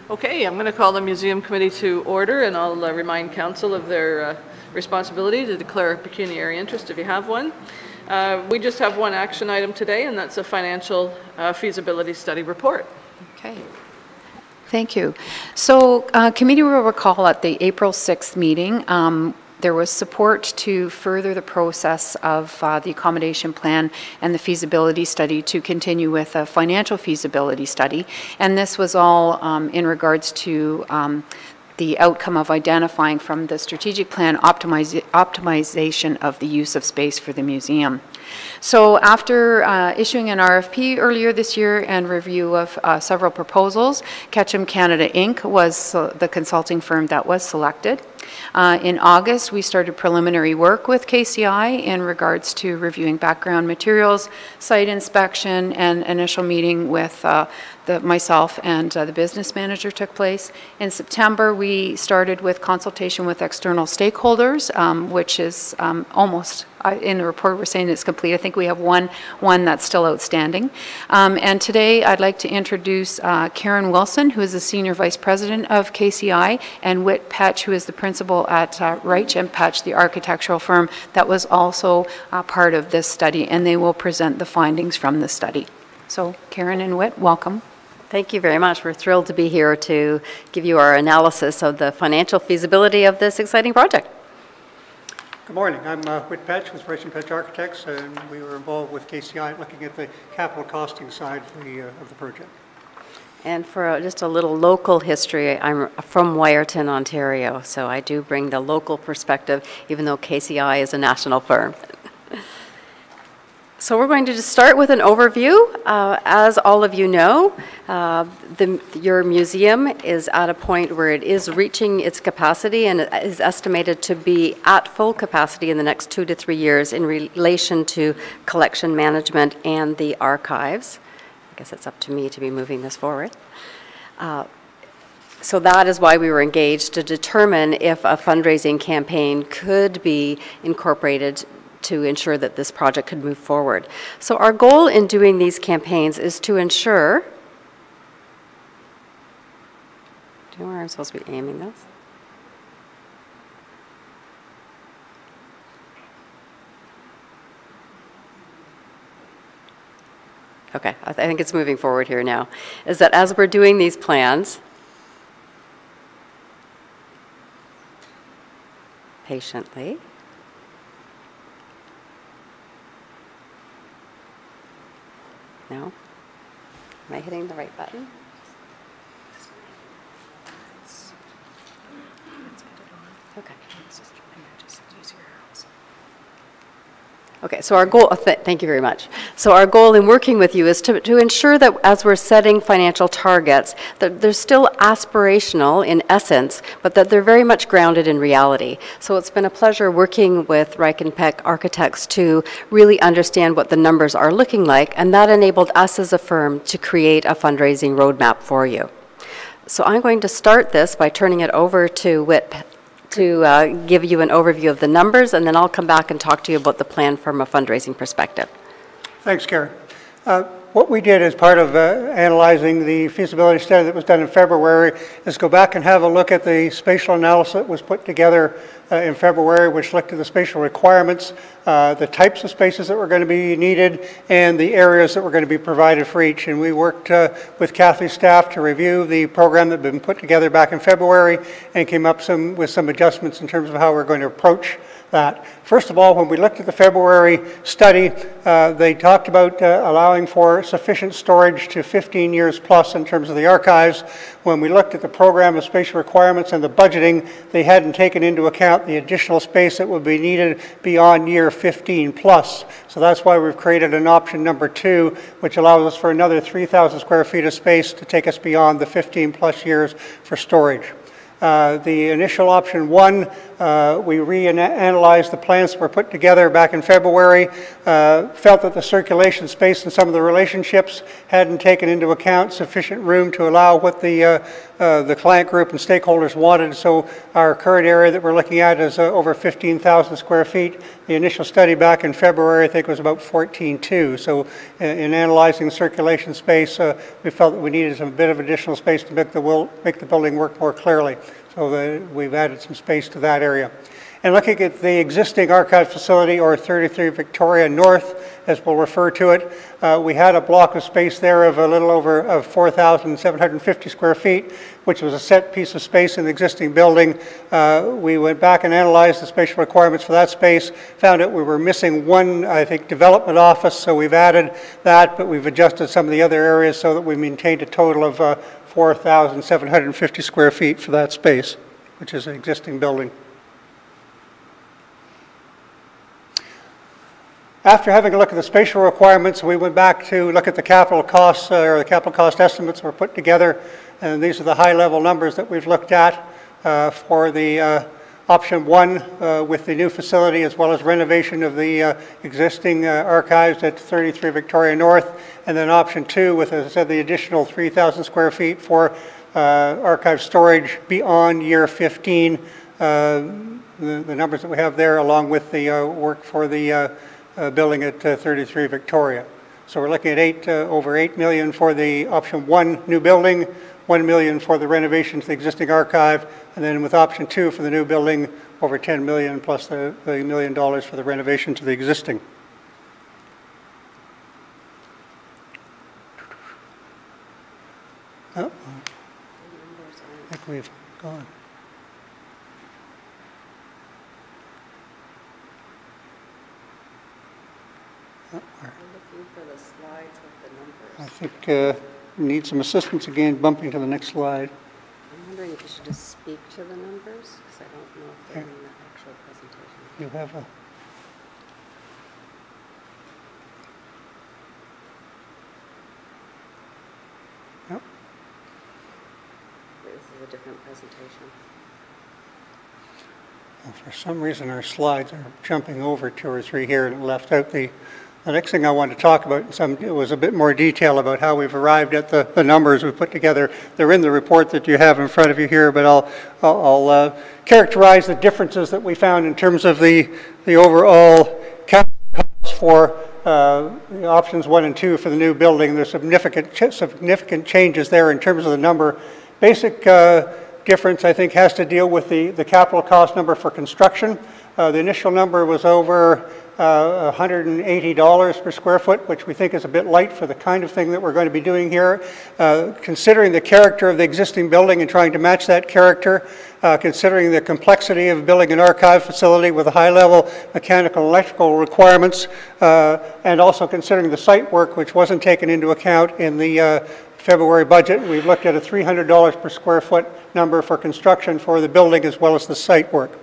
Okay, I'm going to call the Museum Committee to order, and I'll remind Council of their responsibility to declare a pecuniary interest if you have one. We just have one action item today, and that's a financial feasibility study report. Okay. Thank you. So committee will recall at the April 6th meeting, there was support to further the process of the accommodation plan and the feasibility study to continue with a financial feasibility study. And this was all in regards to the outcome of identifying from the strategic plan optimization of the use of space for the museum. So after issuing an RFP earlier this year and review of several proposals, Ketchum Canada Inc. was the consulting firm that was selected. In August, we started preliminary work with KCI in regards to reviewing background materials, site inspection, and initial meeting with myself and the business manager took place. In September, we started with consultation with external stakeholders, which is almost, in the report we're saying it's complete. I think we have one that's still outstanding. And today I'd like to introduce Karen Wilson, who is the Senior Vice President of KCI, and Whit Petch, who is the Principal at Reich and Petch, the architectural firm that was also part of this study, and they will present the findings from the study. So Karen and Whit, welcome. Thank you very much. We're thrilled to be here to give you our analysis of the financial feasibility of this exciting project. Good morning. I'm Whit Petch with Reich and Petch Architects, and we were involved with KCI looking at the capital costing side of the project. And for just a little local history, I'm from Wyerton, Ontario, so I do bring the local perspective, even though KCI is a national firm. So we're going to just start with an overview. As all of you know, your museum is at a point where it is reaching its capacity and it is estimated to be at full capacity in the next 2 to 3 years in relation to collection management and the archives. I guess it's up to me to be moving this forward. So that is why we were engaged to determine if a fundraising campaign could be incorporated to ensure that this project could move forward. So our goal in doing these campaigns is to ensure, do you know where I'm supposed to be aiming this? Okay, I think it's moving forward here now, is that as we're doing these plans, patiently, no? Am I hitting the right button? Okay. Okay, so our goal, thank you very much. So our goal in working with you is to ensure that as we're setting financial targets, that they're still aspirational in essence, but that they're very much grounded in reality. So it's been a pleasure working with Reich and Petch Architects to really understand what the numbers are looking like, and that enabled us as a firm to create a fundraising roadmap for you. So I'm going to start this by turning it over to Whit to give you an overview of the numbers, and then I'll come back and talk to you about the plan from a fundraising perspective. Thanks, Karen. What we did as part of analyzing the feasibility study that was done in February is go back and have a look at the spatial analysis that was put together in February, which looked at the spatial requirements, the types of spaces that were going to be needed, and the areas that were going to be provided for each. And we worked with Kathy's staff to review the program that had been put together back in February and came up with some adjustments in terms of how we're going to approach that. First of all, when we looked at the February study, they talked about allowing for sufficient storage to 15 years plus in terms of the archives. When we looked at the program of spatial requirements and the budgeting, they hadn't taken into account the additional space that would be needed beyond year 15 plus. So that's why we've created an option number 2, which allows us for another 3,000 square feet of space to take us beyond the 15 plus years for storage. The initial option 1, we reanalyzed the plans that were put together back in February, felt that the circulation space and some of the relationships hadn't taken into account sufficient room to allow what the client group and stakeholders wanted. So our current area that we're looking at is over 15,000 square feet. The initial study back in February, I think, was about 14.2. So in analyzing circulation space, we felt that we needed a bit of additional space to make the building work more clearly. So we've added some space to that area. And looking at the existing archive facility, or 33 Victoria North, as we'll refer to it, we had a block of space there of a little over 4,750 square feet, which was a set piece of space in the existing building. We went back and analyzed the spatial requirements for that space, found out we were missing one, I think, development office, so we've added that, but we've adjusted some of the other areas so that we maintained a total of 4,750 square feet for that space, which is an existing building. After having a look at the spatial requirements, we went back to look at the capital costs, or the capital cost estimates were put together, and these are the high-level numbers that we've looked at for the option 1 with the new facility, as well as renovation of the existing archives at 33 Victoria North, and then option 2 with, as I said, the additional 3,000 square feet for archive storage beyond year 15. The numbers that we have there, along with the work for the building at 33 Victoria. So we're looking at over $8 million for the option 1 new building, $1 million for the renovation to the existing archive, and then with option 2 for the new building, over $10 million plus the $1 million for the renovation to the existing. Oh, I think we've gone. Looking for the slides with the numbers. I think we need some assistance again, bumping to the next slide. I'm wondering if you should just speak to the numbers, because I don't know if they're in the actual presentation. You have a... Yep. This is a different presentation. Well, for some reason, our slides are jumping over 2 or 3 here and left out the next thing I wanted to talk about was a bit more detail about how we've arrived at the numbers we put together. They're in the report that you have in front of you here, but I'll characterize the differences that we found in terms of the overall capital costs for the options 1 and 2 for the new building. There's significant changes there in terms of the number. Basic difference, I think, has to deal with the capital cost number for construction. The initial number was over $180 per square foot, which we think is a bit light for the kind of thing that we're going to be doing here. Considering the character of the existing building and trying to match that character, considering the complexity of building an archive facility with a high-level mechanical and electrical requirements, and also considering the site work, which wasn't taken into account in the February budget, we've looked at a $300 per square foot number for construction for the building as well as the site work.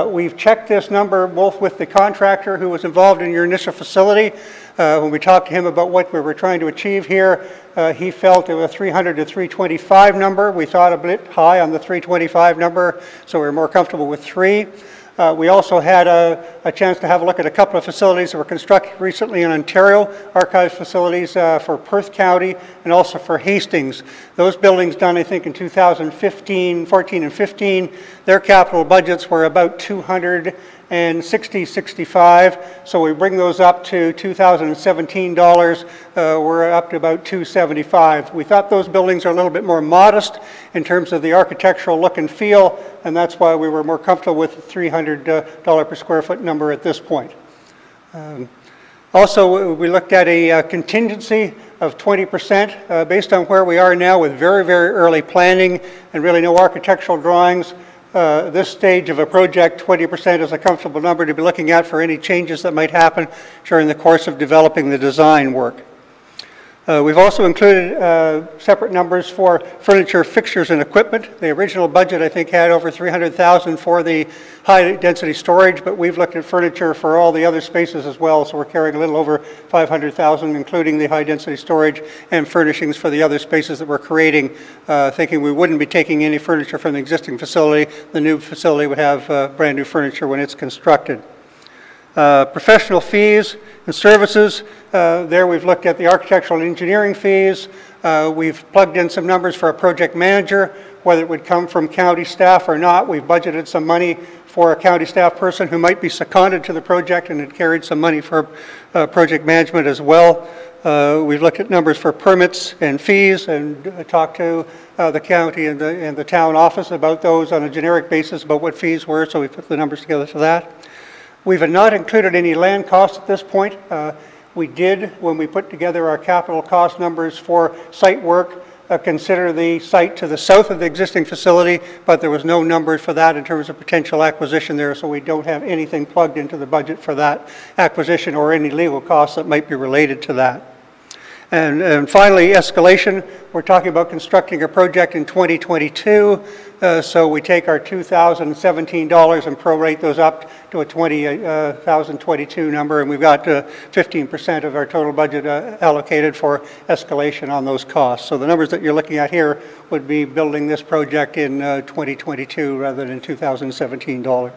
We've checked this number both with the contractor who was involved in your initial facility. When we talked to him about what we were trying to achieve here, he felt it was a 300 to 325 number. We thought a bit high on the 325 number, so we were more comfortable with 3. We also had a chance to have a look at a couple of facilities that were constructed recently in Ontario, archive facilities for Perth County and also for Hastings. Those buildings done, I think, in 2014 and 15, their capital budgets were about $265. So we bring those up to 2017 dollars. We're up to about $275. We thought those buildings are a little bit more modest in terms of the architectural look and feel, and that's why we were more comfortable with the $300 per square foot number at this point. Also, we looked at a contingency of 20% based on where we are now with very, very early planning and really no architectural drawings. This stage of a project, 20% is a comfortable number to be looking at for any changes that might happen during the course of developing the design work. We've also included separate numbers for furniture, fixtures, and equipment. The original budget, I think, had over $300,000 for the high-density storage, but we've looked at furniture for all the other spaces as well, so we're carrying a little over $500,000, including the high-density storage and furnishings for the other spaces that we're creating, thinking we wouldn't be taking any furniture from the existing facility. The new facility would have brand new furniture when it's constructed. Professional fees and services, there we've looked at the architectural and engineering fees. We've plugged in some numbers for a project manager, whether it would come from county staff or not. We've budgeted some money for a county staff person who might be seconded to the project, and it carried some money for project management as well. We've looked at numbers for permits and fees and talked to the county and the town office about those on a generic basis about what fees were, so we put the numbers together for that. We've not included any land costs at this point. We did, when we put together our capital cost numbers for site work, consider the site to the south of the existing facility, but there was no numbers for that in terms of potential acquisition there, so we don't have anything plugged into the budget for that acquisition or any legal costs that might be related to that. And finally, escalation. We're talking about constructing a project in 2022, so we take our $2,017 and prorate those up to a 2022 number, and we've got 15% of our total budget allocated for escalation on those costs. So the numbers that you're looking at here would be building this project in 2022 rather than $2,017.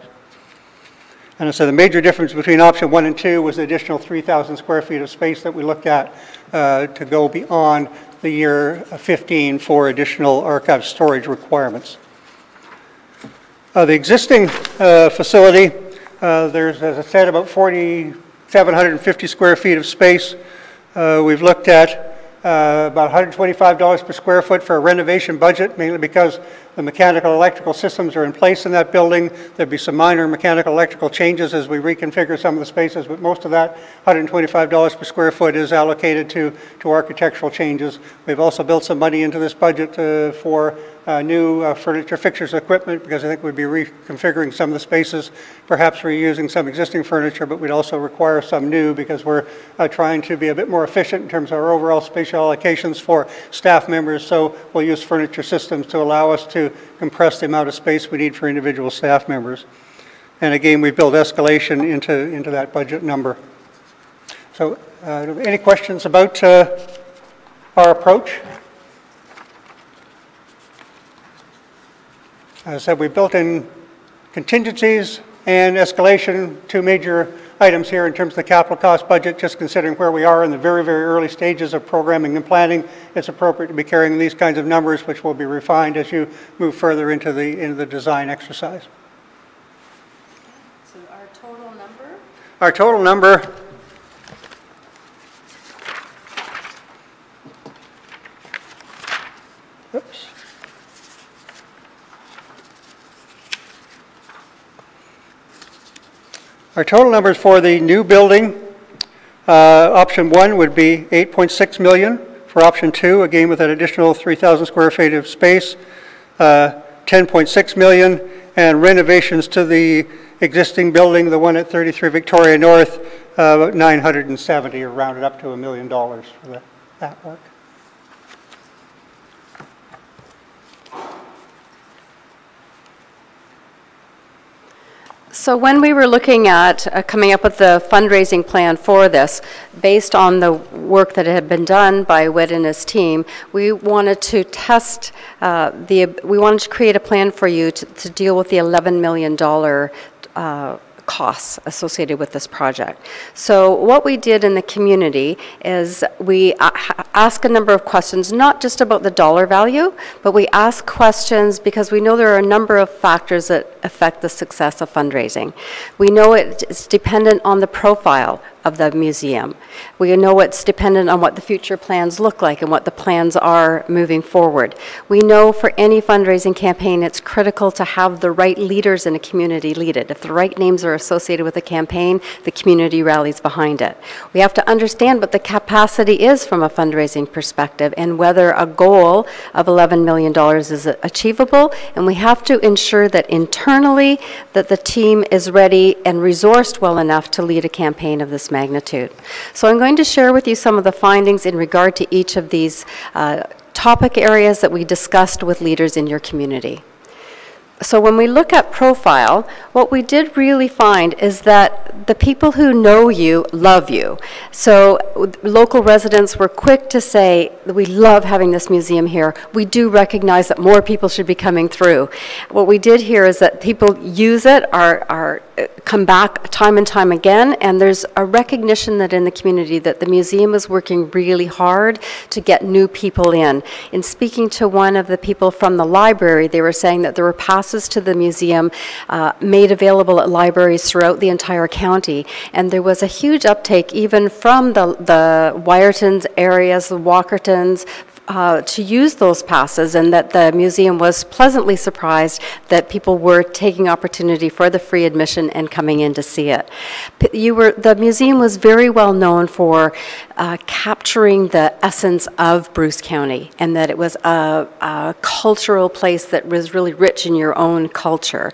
And so the major difference between option 1 and 2 was the additional 3,000 square feet of space that we looked at to go beyond the year 15 for additional archive storage requirements. The existing facility, there's, as I said, about 4,750 square feet of space. We've looked at about $125 per square foot for a renovation budget, mainly because the mechanical electrical systems are in place in that building. There'd be some minor mechanical electrical changes as we reconfigure some of the spaces, but most of that $125 per square foot is allocated to architectural changes. We've also built some money into this budget for new furniture, fixtures, equipment, because I think we'd be reconfiguring some of the spaces, perhaps reusing some existing furniture, but we'd also require some new because we're trying to be a bit more efficient in terms of our overall spatial allocations for staff members, so we'll use furniture systems to allow us to compress the amount of space we need for individual staff members. And again, we built escalation into that budget number. So any questions about our approach? As I said, we built in contingencies and escalation, two major items here in terms of the capital cost budget. Just considering where we are in the very, very early stages of programming and planning, it's appropriate to be carrying these kinds of numbers, which will be refined as you move further into the design exercise. So our total number? Our total number Our total numbers for the new building, option 1 would be $8.6 million. For option 2, again with an additional 3,000 square feet of space, $10.6 million, and renovations to the existing building, the one at 33 Victoria North, about $970, or rounded up to $1 million for that work. So when we were looking at coming up with the fundraising plan for this, based on the work that had been done by READINESS team, we wanted to test, we wanted to create a plan for you to deal with the $11 million costs associated with this project. So what we did in the community is we ask a number of questions, not just about the dollar value, but we ask questions because we know there are a number of factors that affect the success of fundraising. We know it's dependent on the profile of the museum. We know it's dependent on what the future plans look like and what the plans are moving forward. We know for any fundraising campaign it's critical to have the right leaders in a community lead it. If the right names are associated with a campaign, the community rallies behind it. We have to understand what the capacity is from a fundraising perspective and whether a goal of $11 million is achievable, and we have to ensure that internally internally that the team is ready and resourced well enough to lead a campaign of this magnitude. So I'm going to share with you some of the findings in regard to each of these topic areas that we discussed with leaders in your community. So when we look at profile, what we did really find is that the people who know you love you. So local residents were quick to say, we love having this museum here. We do recognize that more people should be coming through. What we did hear is that people use it, come back time and time again, and there's a recognition that in the community that the museum is working really hard to get new people in. In speaking to one of the people from the library, they were saying that there were passes to the museum made available at libraries throughout the entire county, and there was a huge uptake even from the Wyertons areas, the Walkertons, to use those passes, and that the museum was pleasantly surprised that people were taking opportunity for the free admission and coming in to see it. The museum was very well known for capturing the essence of Bruce County, and that it was a cultural place that was really rich in your own culture.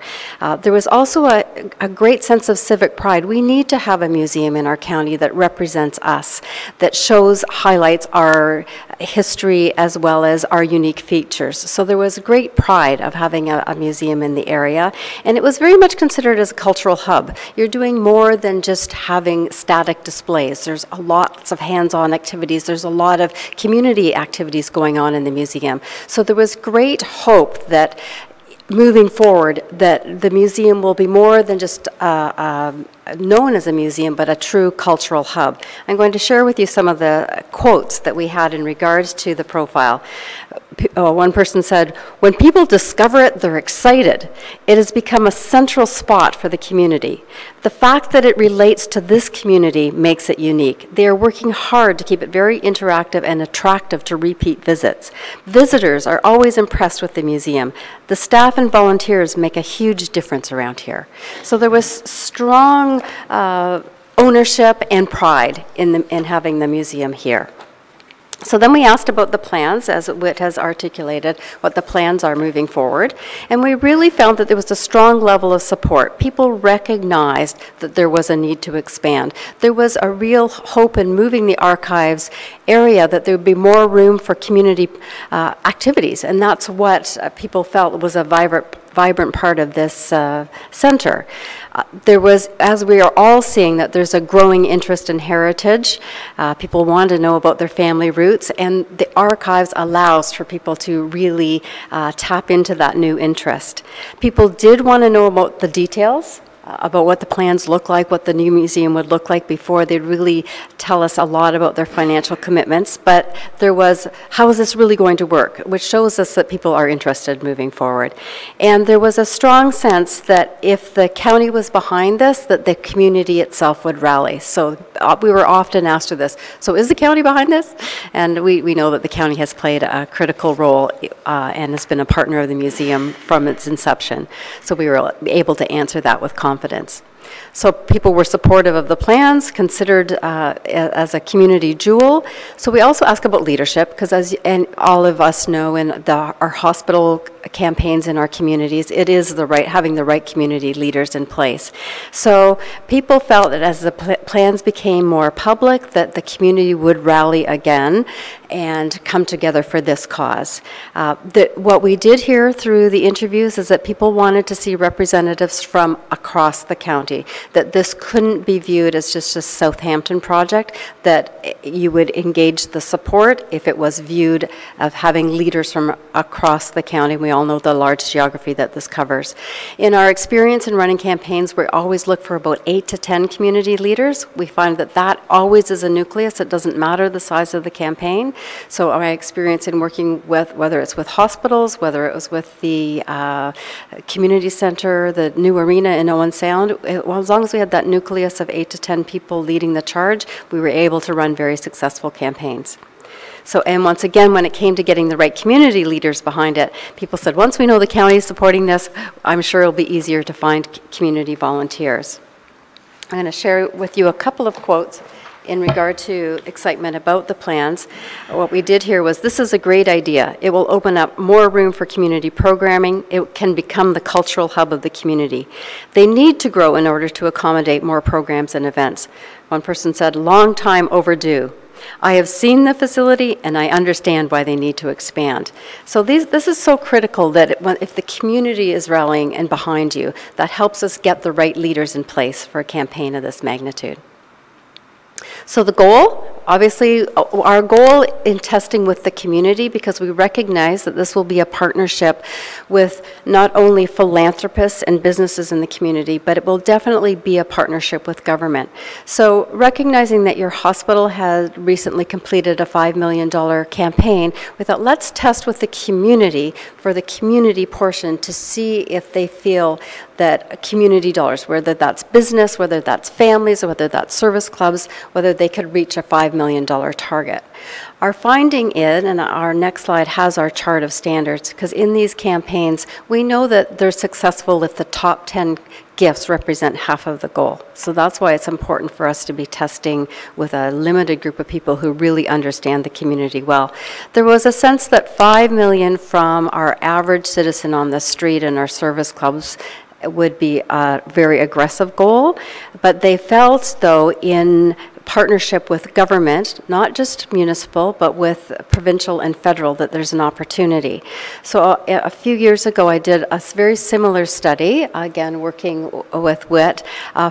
There was also a great sense of civic pride. We need to have a museum in our county that represents us, that highlights our history as well as our unique features. So there was great pride of having a museum in the area, and it was very much considered as a cultural hub. You're doing more than just having static displays. There's lots of hands-on activities. There's a lot of community activities going on in the museum. So there was great hope that moving forward, that the museum will be more than just known as a museum, but a true cultural hub. I'm going to share with you some of the quotes that we had in regards to the profile. One person said, "When people discover it, they're excited. It has become a central spot for the community. The fact that it relates to this community makes it unique. They are working hard to keep it very interactive and attractive to repeat visits. Visitors are always impressed with the museum. The staff and volunteers make a huge difference around here." So there was strong ownership and pride in having the museum here. So then we asked about the plans, as Whit has articulated, what the plans are moving forward. And we really found that there was a strong level of support. People recognized that there was a need to expand. There was a real hope in moving the archives area, that there would be more room for community activities. And that's what people felt was a vibrant part of this center. There was, as we are all seeing, that there's a growing interest in heritage. People want to know about their family roots, and the archives allows for people to really tap into that new interest. People did want to know about the details, about what the plans look like, what the new museum would look like before they'd really tell us a lot about their financial commitments. But there was, how is this really going to work? Which shows us that people are interested moving forward. And there was a strong sense that if the county was behind this, that the community itself would rally. So we were often asked to this, so is the county behind this? And we know that the county has played a critical role and has been a partner of the museum from its inception. So we were able to answer that with confidence. So people were supportive of the plans, considered as a community jewel. So we also ask about leadership, because and all of us know in our hospital campaigns in our communities, it is having the right community leaders in place. So people felt that as the plans became more public, that the community would rally again and come together for this cause. What we did hear through the interviews is that people wanted to see representatives from across the county, that this couldn't be viewed as just a Southampton project, that you would engage the support if it was viewed of having leaders from across the county. We all know the large geography that this covers. In our experience in running campaigns, we always look for about 8 to 10 community leaders. We find that that always is a nucleus. It doesn't matter the size of the campaign. So my experience in working with, whether it's with hospitals, whether it was with the community center, the new arena in Owen Sound, well, as long as we had that nucleus of 8 to 10 people leading the charge, we were able to run very successful campaigns. So, and once again, when it came to getting the right community leaders behind it, people said, once we know the county is supporting this, I'm sure it'll be easier to find community volunteers. I'm going to share with you a couple of quotes in regard to excitement about the plans. What we did here was, this is a great idea. It will open up more room for community programming. It can become the cultural hub of the community. They need to grow in order to accommodate more programs and events. One person said, long time overdue. I have seen the facility and I understand why they need to expand. So this is so critical that if the community is rallying and behind you, that helps us get the right leaders in place for a campaign of this magnitude. So the goal, obviously, our goal in testing with the community, because we recognize that this will be a partnership with not only philanthropists and businesses in the community, but it will definitely be a partnership with government. So recognizing that your hospital has recently completed a $5 million campaign, we thought, let's test with the community for the community portion to see if they feel that community dollars, whether that's business, whether that's families, or whether that's service clubs, whether they could reach a $5 million target. Our finding in, and our next slide has our chart of standards, because in these campaigns, we know that they're successful if the top 10 gifts represent half of the goal. So that's why it's important for us to be testing with a limited group of people who really understand the community well. There was a sense that $5 million from our average citizen on the street and our service clubs would be a very aggressive goal, but they felt, though, in partnership with government, not just municipal, but with provincial and federal, that there's an opportunity. So a few years ago, I did a very similar study, again working with WIT,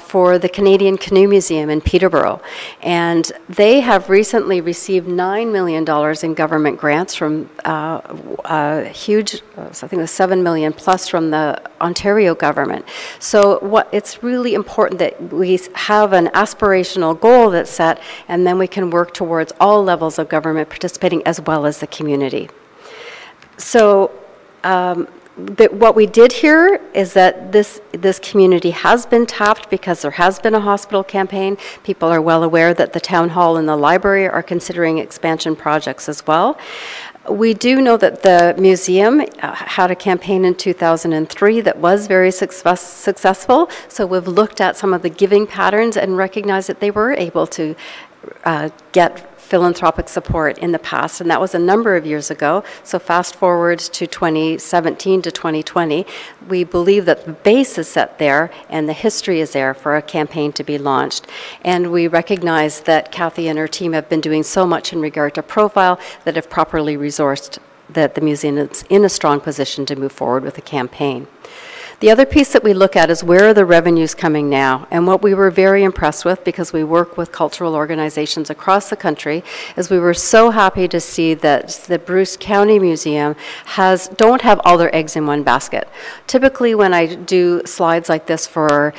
for the Canadian Canoe Museum in Peterborough. And they have recently received $9 million in government grants from a huge, I think it was $7 million plus from the Ontario government. So it's really important that we have an aspirational goal that's set, and then we can work towards all levels of government participating as well as the community. So what we did here is that this community has been tapped because there has been a hospital campaign. People are well aware that the town hall and the library are considering expansion projects as well. We do know that the museum had a campaign in 2003 that was very successful. So we've looked at some of the giving patterns and recognized that they were able to get philanthropic support in the past, and that was a number of years ago. So fast forward to 2017 to 2020, we believe that the base is set there and the history is there for a campaign to be launched. And we recognize that Kathy and her team have been doing so much in regard to profile that if properly resourced, that the museum is in a strong position to move forward with the campaign. The other piece that we look at is where are the revenues coming now? And what we were very impressed with, because we work with cultural organizations across the country, is we were so happy to see that the Bruce County Museum don't have all their eggs in one basket. Typically when I do slides like this for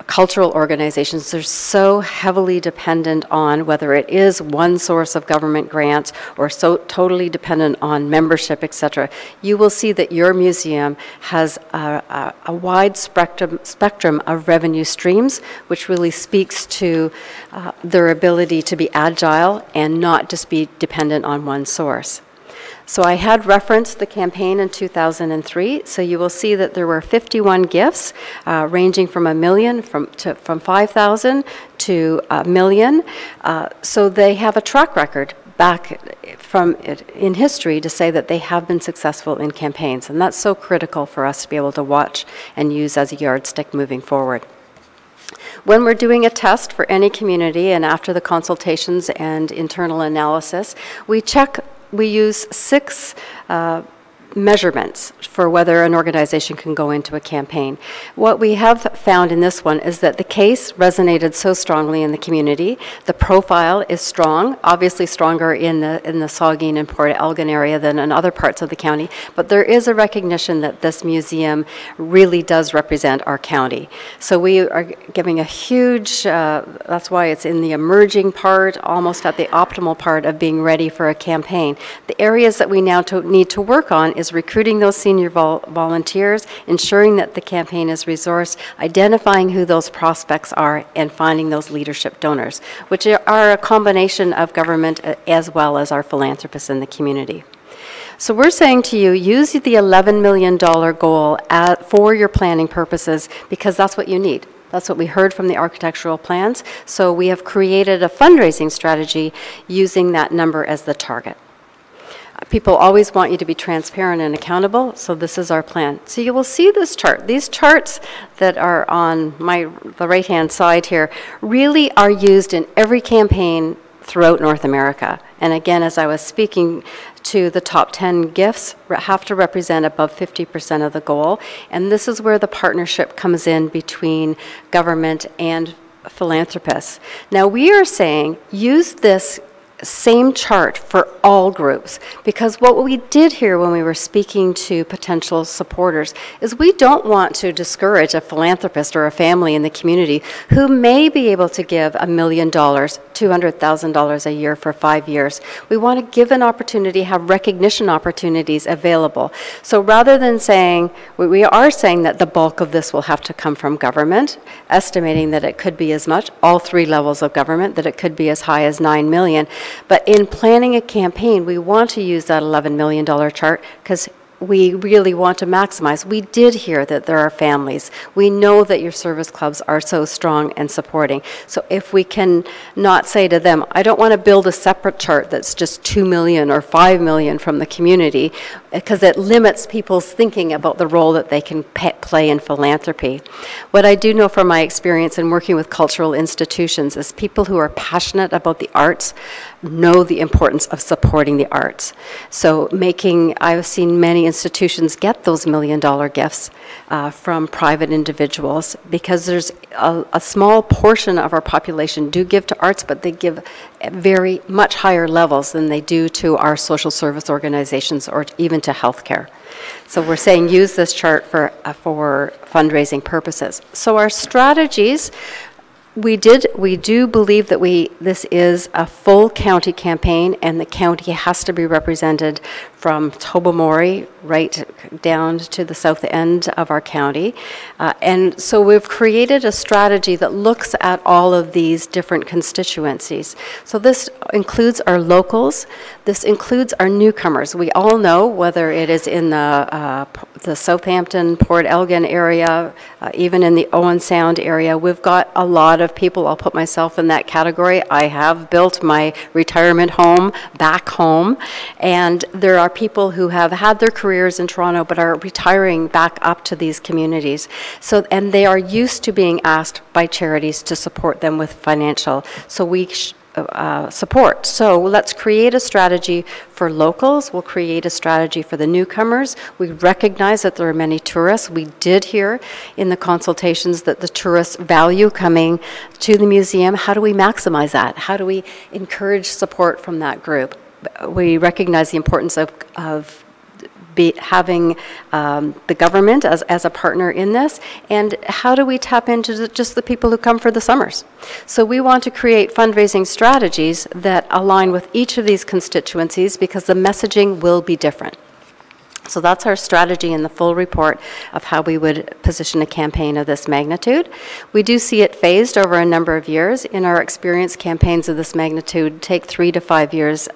cultural organizations, they're so heavily dependent on whether it is one source of government grants or so totally dependent on membership, etc. You will see that your museum has a wide spectrum of revenue streams, which really speaks to their ability to be agile and not just be dependent on one source. So I had referenced the campaign in 2003, so you will see that there were 51 gifts ranging from $1 million from $5,000 to $1 million. So they have a track record back in history to say that they have been successful in campaigns, and that's so critical for us to be able to watch and use as a yardstick moving forward. When we're doing a test for any community, and after the consultations and internal analysis, we use 6 measurements for whether an organization can go into a campaign. What we have found in this one is that the case resonated so strongly in the community. The profile is strong, obviously stronger in the Saugeen and Port Elgin area than in other parts of the county, but there is a recognition that this museum really does represent our county. So we are giving a huge, that's why it's in the emerging part, almost at the optimal part of being ready for a campaign. The areas that we now need to work on is recruiting those senior volunteers, ensuring that the campaign is resourced, identifying who those prospects are, and finding those leadership donors, which are a combination of government as well as our philanthropists in the community. So we're saying to you, use the $11 million goal for your planning purposes, because that's what you need. That's what we heard from the architectural plans. So we have created a fundraising strategy using that number as the target. People always want you to be transparent and accountable, so this is our plan. So you will see this chart. These charts that are on the right-hand side here really are used in every campaign throughout North America. And again, as I was speaking to, the top 10 gifts have to represent above 50% of the goal. And this is where the partnership comes in between government and philanthropists. Now we are saying use this same chart for all groups, because what we did here when we were speaking to potential supporters is we don't want to discourage a philanthropist or a family in the community who may be able to give $1 million, $200,000 a year for 5 years. We want to give an opportunity, have recognition opportunities available. So rather than saying, we are saying that the bulk of this will have to come from government, estimating that it could be as much, all 3 levels of government, that it could be as high as $9 million. But in planning a campaign, we want to use that $11 million chart because we really want to maximize. We did hear that there are families. We know that your service clubs are so strong and supporting. So if we can not say to them, I don't want to build a separate chart that's just 2 million or 5 million from the community, because it limits people's thinking about the role that they can play in philanthropy. What I do know from my experience in working with cultural institutions is people who are passionate about the arts know the importance of supporting the arts. So I've seen many institutions get those $1 million gifts from private individuals, because there's a small portion of our population do give to arts, but they give at very much higher levels than they do to our social service organizations or even to healthcare. So we're saying use this chart for fundraising purposes. So our strategies, we do believe that this is a full county campaign, and the county has to be represented from Tobermory right down to the south end of our county. And so we've created a strategy that looks at all of these different constituencies. So this includes our locals, this includes our newcomers. We all know, whether it is in the Southampton, Port Elgin area, even in the Owen Sound area, we've got a lot of people. I'll put myself in that category. I have built my retirement home back home, and there are people who have had their careers in Toronto but are retiring back up to these communities. So, and they are used to being asked by charities to support them with financial. So we support. So let's create a strategy for locals. We'll create a strategy for the newcomers. We recognize that there are many tourists. We did hear in the consultations that the tourists value coming to the museum. How do we maximize that? How do we encourage support from that group? We recognize the importance of having the government as a partner in this, and how do we tap into just the people who come for the summers? So we want to create fundraising strategies that align with each of these constituencies, because the messaging will be different. So that's our strategy in the full report of how we would position a campaign of this magnitude. We do see it phased over a number of years. In our experience, campaigns of this magnitude take 3 to 5 years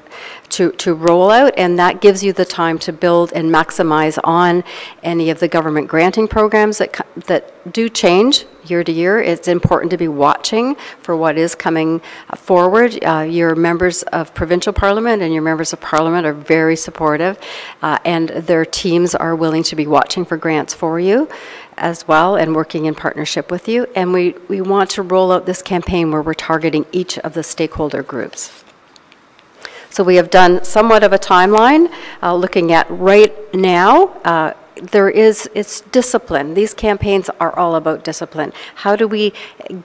to roll out, and that gives you the time to build and maximize on any of the government granting programs that do change year to year. It's important to be watching for what is coming forward. Your members of provincial parliament and your members of parliament are very supportive, and their teams are willing to be watching for grants for you as well and working in partnership with you. And we want to roll out this campaign where we're targeting each of the stakeholder groups. So we have done somewhat of a timeline looking at right now. It's discipline. These campaigns are all about discipline. How do we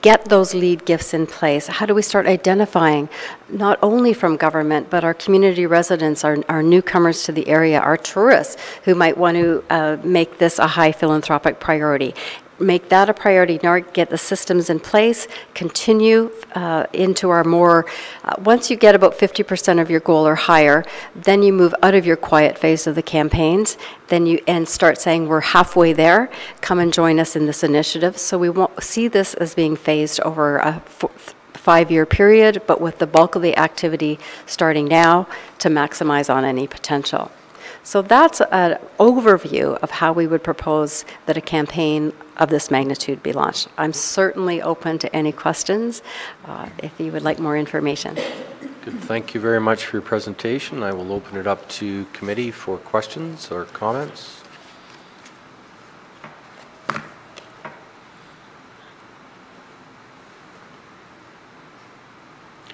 get those lead gifts in place? How do we start identifying, not only from government, but our community residents, our newcomers to the area, our tourists who might want to make this a high philanthropic priority? Make that a priority, now get the systems in place, continue into our more, once you get about 50% of your goal or higher, then you move out of your quiet phase of the campaigns, and start saying, we're halfway there, come and join us in this initiative. So we won't see this as being phased over a 5-year period, but with the bulk of the activity starting now to maximize on any potential. So that's an overview of how we would propose that a campaign of this magnitude be launched. I'm certainly open to any questions if you would like more information. Good. Thank you very much for your presentation. I will open it up to committee for questions or comments.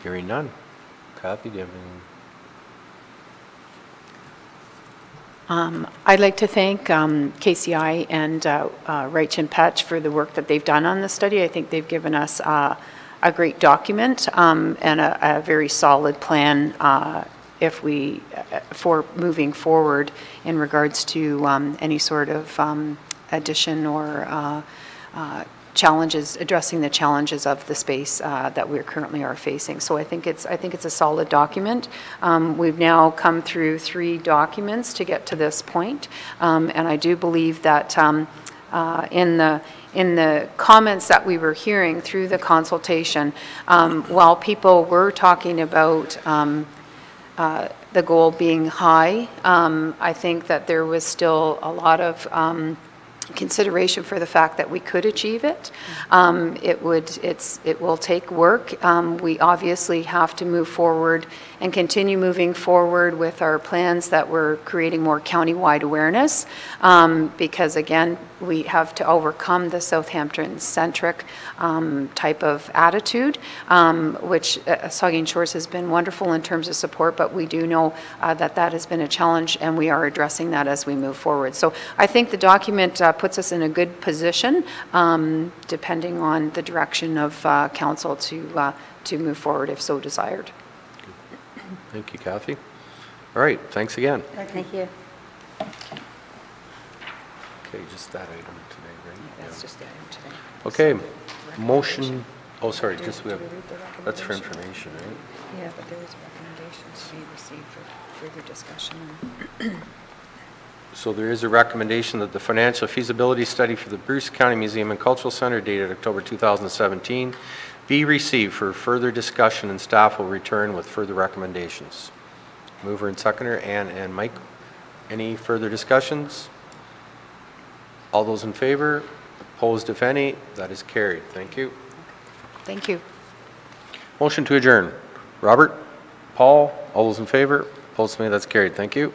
Hearing none. Kathy, do you have any? I'd like to thank KCI and Reich and Petch for the work that they've done on this study. I think they've given us a great document and a very solid plan for moving forward in regards to any sort of addition or challenges, addressing the challenges of the space that we currently are facing. So I think it's a solid document. We've now come through 3 documents to get to this point, and I do believe that in the comments that we were hearing through the consultation, while people were talking about the goal being high, I think that there was still a lot of consideration for the fact that we could achieve it. It will take work. We obviously have to move forward and continue moving forward with our plans that we're creating more county-wide awareness, because again, we have to overcome the Southampton-centric type of attitude, which Saugeen Shores has been wonderful in terms of support, but we do know that has been a challenge, and we are addressing that as we move forward. So I think the document puts us in a good position, depending on the direction of council to move forward if so desired. Thank you, Kathy. All right, thanks again. Thank you. Okay, just that item today, right? That's just the item today. Okay, motion, oh, sorry, just we have, that's for information, right? Yeah, but there was recommendations to be received for further discussion. So there is a recommendation that the financial feasibility study for the Bruce County Museum and Cultural Center dated October 2017 be received for further discussion, and staff will return with further recommendations. Mover and seconder, Ann and Mike. Any further discussions? All those in favor? Opposed, if any? That is carried. Thank you. Thank you. Motion to adjourn. Robert? Paul? All those in favor? Opposed, if any? That's carried. Thank you.